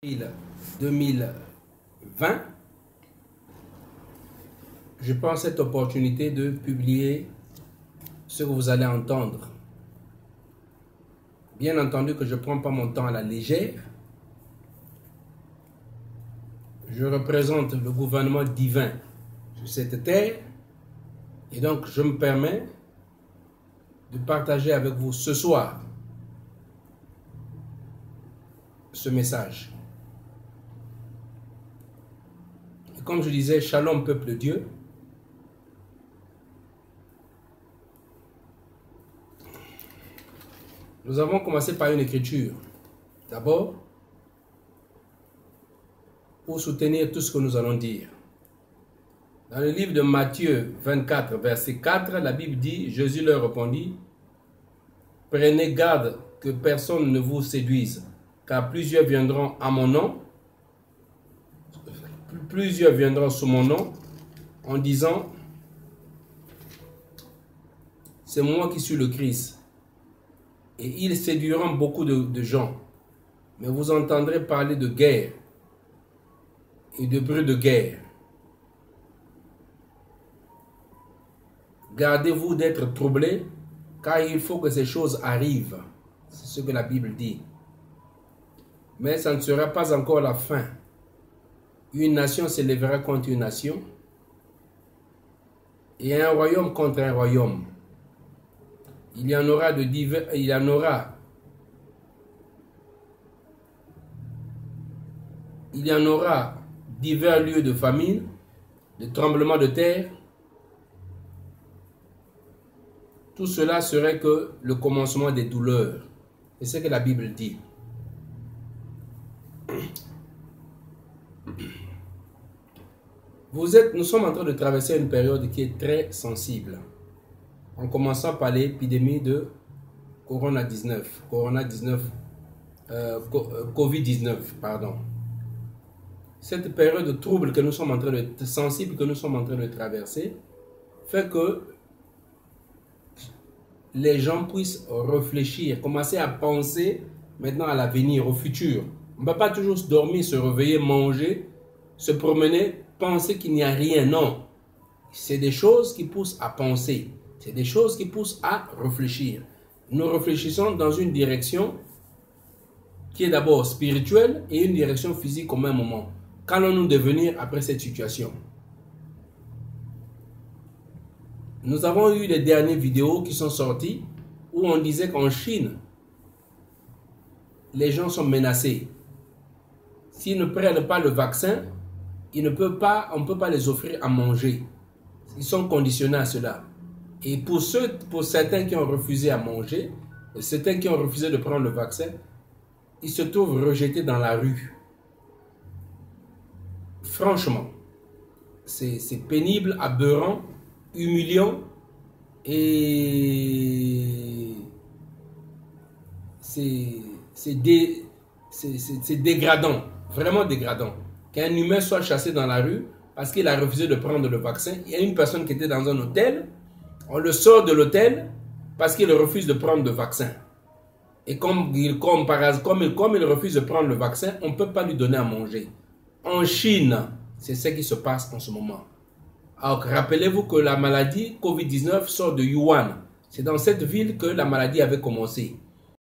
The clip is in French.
2020, je prends cette opportunité de publier ce que vous allez entendre. Bien entendu que je ne prends pas mon temps à la légère. Je représente le gouvernement divin sur cette terre et donc je me permets de partager avec vous ce soir ce message. Et comme je disais, Shalom peuple de Dieu. Nous avons commencé par une écriture. D'abord, pour soutenir tout ce que nous allons dire. Dans le livre de Matthieu 24, verset 4, la Bible dit, Jésus leur répondit, « Prenez garde que personne ne vous séduise, car plusieurs viendront à mon nom, plusieurs viendront sous mon nom, en disant, c'est moi qui suis le Christ. Et ils séduiront beaucoup de gens. Mais vous entendrez parler de guerre et de bruit de guerre. Gardez-vous d'être troublés, car il faut que ces choses arrivent. C'est ce que la Bible dit. Mais ça ne sera pas encore la fin. Une nation s'élèvera contre une nation et un royaume contre un royaume. Il y en aura divers lieux de famine, de tremblements de terre. Tout cela serait que le commencement des douleurs. C'est ce que la Bible dit. Nous sommes en train de traverser une période qui est très sensible. En commençant par l'épidémie de Covid-19, pardon. Cette période de trouble que nous sommes en train de sensible que nous sommes en train de traverser fait que les gens puissent réfléchir, commencer à penser maintenant à l'avenir, au futur. On ne peut pas toujours dormir, se réveiller, manger, se promener, penser qu'il n'y a rien. Non, c'est des choses qui poussent à penser. C'est des choses qui poussent à réfléchir. Nous réfléchissons dans une direction qui est d'abord spirituelle et une direction physique au même moment. Qu'allons-nous devenir après cette situation? Nous avons eu les dernières vidéos qui sont sorties où on disait qu'en Chine, les gens sont menacés. S'ils ne prennent pas le vaccin, on ne peut pas les offrir à manger. Ils sont conditionnés à cela. Et pour certains qui ont refusé à manger, et certains qui ont refusé de prendre le vaccin, ils se trouvent rejetés dans la rue. Franchement, c'est pénible, aberrant, humiliant et c'est dégradant, vraiment dégradant. Qu'un humain soit chassé dans la rue parce qu'il a refusé de prendre le vaccin. Il y a une personne qui était dans un hôtel. On le sort de l'hôtel parce qu'il refuse de prendre le vaccin. Et comme il refuse de prendre le vaccin, on ne peut pas lui donner à manger. En Chine, c'est ce qui se passe en ce moment. Alors, rappelez-vous que la maladie Covid-19 sort de Wuhan. C'est dans cette ville que la maladie avait commencé.